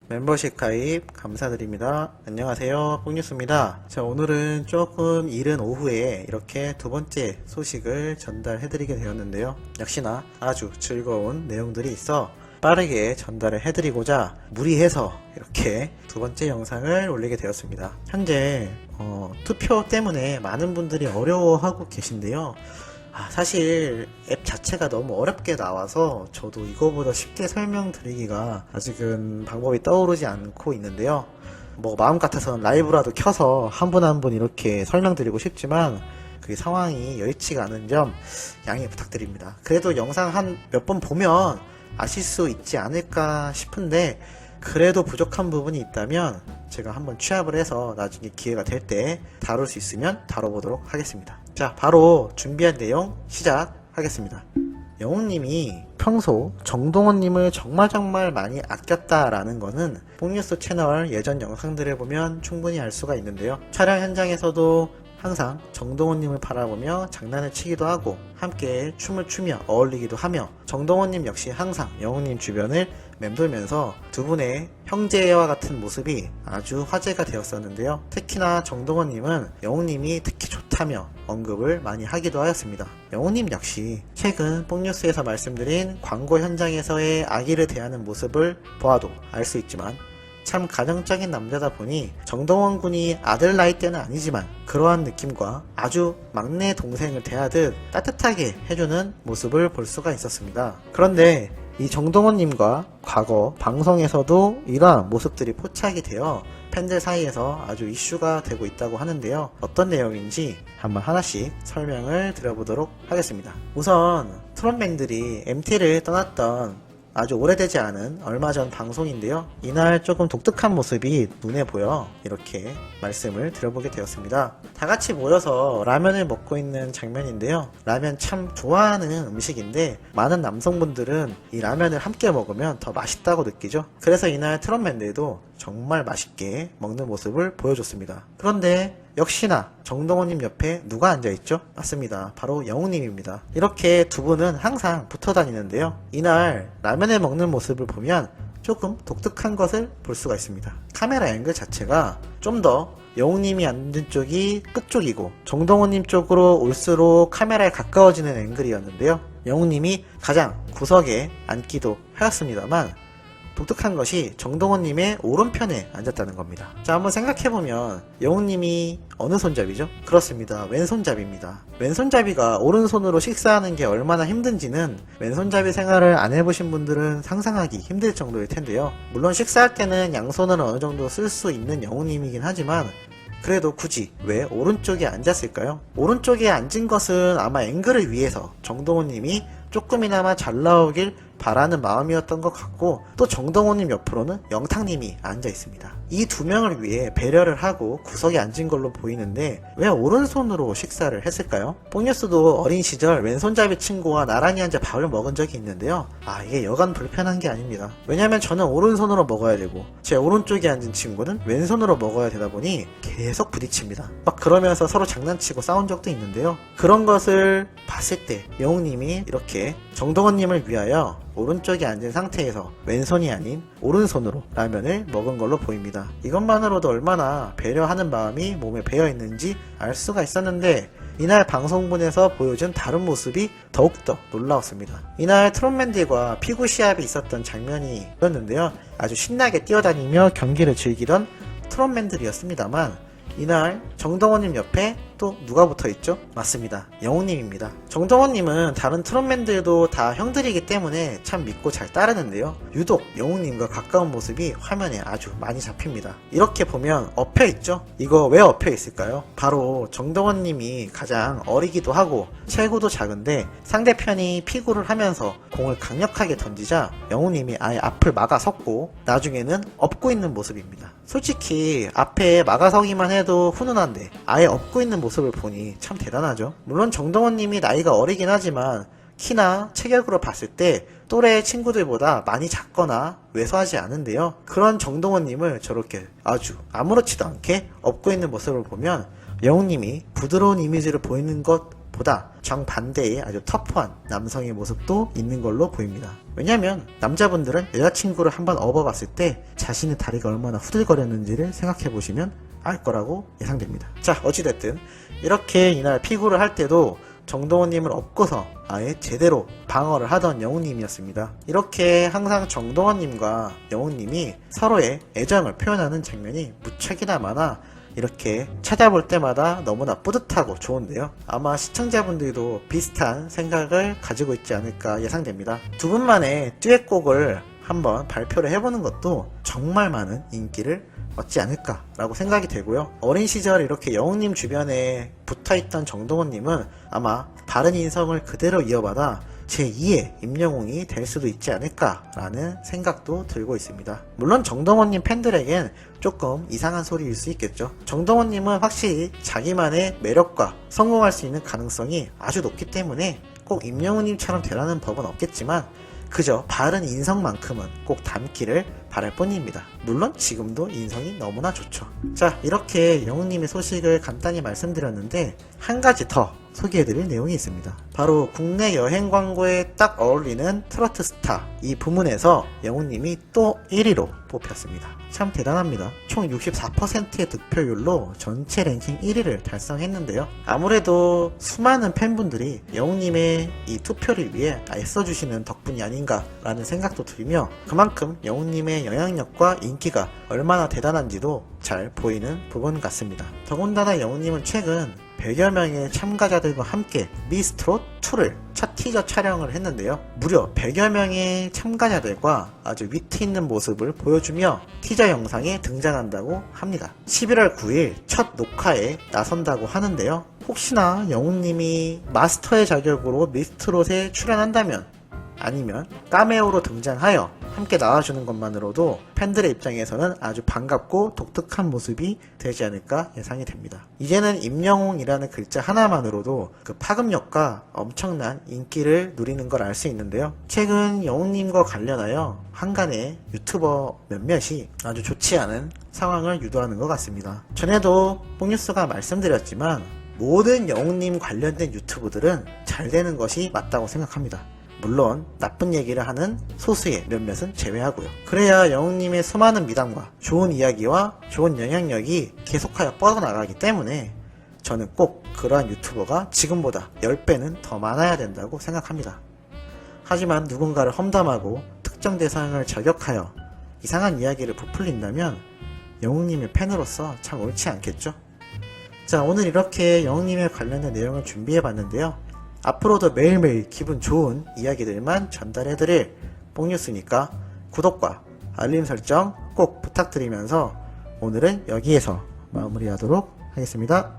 멤버십 가입 감사드립니다. 안녕하세요, 뽕뉴스입니다. 자, 오늘은 조금 이른 오후에 이렇게 두 번째 소식을 전달해드리게 되었는데요. 역시나 아주 즐거운 내용들이 있어 빠르게 전달을 해드리고자 무리해서 이렇게 두 번째 영상을 올리게 되었습니다. 현재 투표 때문에 많은 분들이 어려워하고 계신데요. 사실 앱 자체가 너무 어렵게 나와서 저도 이거보다 쉽게 설명드리기가 아직은 방법이 떠오르지 않고 있는데요. 마음 같아서는 라이브라도 켜서 한 분 한 분 이렇게 설명드리고 싶지만 그 상황이 여의치가 않은 점 양해 부탁드립니다. 그래도 영상 한 몇 번 보면 아실 수 있지 않을까 싶은데, 그래도 부족한 부분이 있다면 제가 한번 취합을 해서 나중에 기회가 될 때 다룰 수 있으면 다뤄보도록 하겠습니다. 자, 바로 준비한 내용 시작하겠습니다. 영웅님이 평소 정동원님을 정말 많이 아꼈다라는 거는 뽕뉴스 채널 예전 영상들을 보면 충분히 알 수가 있는데요. 촬영 현장에서도 항상 정동원님을 바라보며 장난을 치기도 하고 함께 춤을 추며 어울리기도 하며, 정동원님 역시 항상 영웅님 주변을 맴돌면서 두 분의 형제와 같은 모습이 아주 화제가 되었었는데요. 특히나 정동원님은 영웅님이 특히 좋다며 언급을 많이 하기도 하였습니다. 영웅님 역시 최근 뽕뉴스에서 말씀드린 광고 현장에서의 아기를 대하는 모습을 보아도 알 수 있지만 참 가정적인 남자다 보니 정동원 군이 아들 나이 때는 아니지만 그러한 느낌과 아주 막내 동생을 대하듯 따뜻하게 해주는 모습을 볼 수가 있었습니다. 그런데 이 정동원님과 과거 방송에서도 이러한 모습들이 포착이 되어 팬들 사이에서 아주 이슈가 되고 있다고 하는데요. 어떤 내용인지 한번 하나씩 설명을 드려보도록 하겠습니다. 우선 트롯맨들이 MT를 떠났던 아주 오래되지 않은 얼마 전 방송인데요. 이날 조금 독특한 모습이 눈에 보여 이렇게 말씀을 드려보게 되었습니다. 다 같이 모여서 라면을 먹고 있는 장면인데요. 라면 참 좋아하는 음식인데 많은 남성분들은 이 라면을 함께 먹으면 더 맛있다고 느끼죠. 그래서 이날 트롯맨들도 정말 맛있게 먹는 모습을 보여줬습니다. 그런데 역시나 정동원님 옆에 누가 앉아있죠? 맞습니다. 바로 영웅님입니다. 이렇게 두 분은 항상 붙어 다니는데요. 이날 라면을 먹는 모습을 보면 조금 독특한 것을 볼 수가 있습니다. 카메라 앵글 자체가 좀 더 영웅님이 앉은 쪽이 끝쪽이고 정동원님 쪽으로 올수록 카메라에 가까워지는 앵글이었는데요. 영웅님이 가장 구석에 앉기도 하였습니다만 독특한 것이 정동원님의 오른편에 앉았다는 겁니다. 자, 한번 생각해보면 영웅님이 어느 손잡이죠? 그렇습니다. 왼손잡이입니다. 왼손잡이가 오른손으로 식사하는 게 얼마나 힘든지는 왼손잡이 생활을 안 해보신 분들은 상상하기 힘들 정도일 텐데요. 물론 식사할 때는 양손을 어느 정도 쓸 수 있는 영웅님이긴 하지만 그래도 굳이 왜 오른쪽에 앉았을까요? 오른쪽에 앉은 것은 아마 앵글을 위해서 정동원님이 조금이나마 잘 나오길 바라는 마음이었던 것 같고, 또 정동원님 옆으로는 영탁님이 앉아 있습니다. 이 두 명을 위해 배려를 하고 구석에 앉은 걸로 보이는데 왜 오른손으로 식사를 했을까요? 뽕뉴스도 어린 시절 왼손잡이 친구와 나란히 앉아 밥을 먹은 적이 있는데요. 이게 여간 불편한 게 아닙니다. 왜냐면 저는 오른손으로 먹어야 되고 제 오른쪽에 앉은 친구는 왼손으로 먹어야 되다 보니 계속 부딪힙니다. 그러면서 서로 장난치고 싸운 적도 있는데요. 그런 것을 봤을 때 영웅님이 이렇게 정동원님을 위하여 오른쪽에 앉은 상태에서 왼손이 아닌 오른손으로 라면을 먹은 걸로 보입니다. 이것만으로도 얼마나 배려하는 마음이 몸에 배어있는지 알 수가 있었는데, 이날 방송분에서 보여준 다른 모습이 더욱더 놀라웠습니다. 이날 트롯맨들과 피구 시합이 있었던 장면이 있었는데요. 아주 신나게 뛰어다니며 경기를 즐기던 트롯맨들이었습니다만 이날 정동원님 옆에 또 누가 붙어있죠? 맞습니다. 영웅님입니다. 정동원님은 다른 트롯맨들도 다 형들이기 때문에 참 믿고 잘 따르는데요. 유독 영웅님과 가까운 모습이 화면에 아주 많이 잡힙니다. 이렇게 보면 엎여있죠? 이거 왜 엎여있을까요? 바로 정동원님이 가장 어리기도 하고 체구도 작은데 상대편이 피구를 하면서 공을 강력하게 던지자 영웅님이 아예 앞을 막아섰고 나중에는 엎고 있는 모습입니다. 솔직히 앞에 막아서기만 해도 훈훈한데 아예 엎고 있는 모습을 보니 참 대단하죠. 물론 정동원님이 나이가 어리긴 하지만 키나 체격으로 봤을 때 또래 친구들보다 많이 작거나 왜소하지 않은데요. 그런 정동원님을 저렇게 아주 아무렇지도 않게 엎고 있는 모습을 보면 영웅님이 부드러운 이미지를 보이는 것 보다 정반대의 아주 터프한 남성의 모습도 있는 걸로 보입니다. 왜냐면 남자분들은 여자친구를 한번 업어봤을 때 자신의 다리가 얼마나 후들거렸는지를 생각해보시면 알 거라고 예상됩니다. 자, 어찌됐든 이렇게 이날 피구를 할 때도 정동원님을 업고서 아예 제대로 방어를 하던 영웅님이었습니다. 이렇게 항상 정동원님과 영웅님이 서로의 애정을 표현하는 장면이 무척이나 많아 이렇게 찾아볼 때마다 너무나 뿌듯하고 좋은데요. 아마 시청자분들도 비슷한 생각을 가지고 있지 않을까 예상됩니다. 두 분만의 듀엣곡을 한번 발표를 해보는 것도 정말 많은 인기를 얻지 않을까라고 생각이 되고요. 어린 시절 이렇게 영웅님 주변에 붙어있던 정동원님은 아마 바른 인성을 그대로 이어받아 제2의 임영웅이 될 수도 있지 않을까라는 생각도 들고 있습니다. 물론 정동원님 팬들에겐 조금 이상한 소리일 수 있겠죠. 정동원님은 확실히 자기만의 매력과 성공할 수 있는 가능성이 아주 높기 때문에 꼭 임영웅님처럼 되라는 법은 없겠지만 그저 바른 인성만큼은 꼭 닮기를 바랄 뿐입니다. 물론 지금도 인성이 너무나 좋죠. 자, 이렇게 영웅님의 소식을 간단히 말씀드렸는데 한 가지 더 소개해드릴 내용이 있습니다. 바로 국내 여행 광고에 딱 어울리는 트로트 스타 이 부문에서 영웅님이 또 1위로 뽑혔습니다. 참 대단합니다. 총 64%의 득표율로 전체 랭킹 1위를 달성했는데요. 아무래도 수많은 팬분들이 영웅님의 이 투표를 위해 애써주시는 덕분이 아닌가라는 생각도 들며 그만큼 영웅님의 영향력과 인기가 얼마나 대단한지도 잘 보이는 부분 같습니다. 더군다나 영웅님은 최근 100여 명의 참가자들과 함께 미스트롯2를 첫 티저 촬영을 했는데요. 무려 100여 명의 참가자들과 아주 위트 있는 모습을 보여주며 티저 영상에 등장한다고 합니다. 11월 9일 첫 녹화에 나선다고 하는데요. 혹시나 영웅님이 마스터의 자격으로 미스트롯에 출연한다면 아니면 카메오로 등장하여 함께 나와주는 것만으로도 팬들의 입장에서는 아주 반갑고 독특한 모습이 되지 않을까 예상이 됩니다. 이제는 임영웅이라는 글자 하나만으로도 그 파급력과 엄청난 인기를 누리는 걸 알 수 있는데요. 최근 영웅님과 관련하여 한간의 유튜버 몇몇이 아주 좋지 않은 상황을 유도하는 것 같습니다. 전에도 뽕뉴스가 말씀드렸지만 모든 영웅님 관련된 유튜브들은 잘 되는 것이 맞다고 생각합니다. 물론 나쁜 얘기를 하는 소수의 몇몇은 제외하고요. 그래야 영웅님의 수많은 미담과 좋은 이야기와 좋은 영향력이 계속하여 뻗어나가기 때문에 저는 꼭 그러한 유튜버가 지금보다 10배는 더 많아야 된다고 생각합니다. 하지만 누군가를 험담하고 특정 대상을 저격하여 이상한 이야기를 부풀린다면 영웅님의 팬으로서 참 옳지 않겠죠? 자, 오늘 이렇게 영웅님에 관련된 내용을 준비해봤는데요. 앞으로도 매일매일 기분 좋은 이야기들만 전달해드릴 뽕뉴스니까 구독과 알림 설정 꼭 부탁드리면서 오늘은 여기에서 마무리하도록 하겠습니다.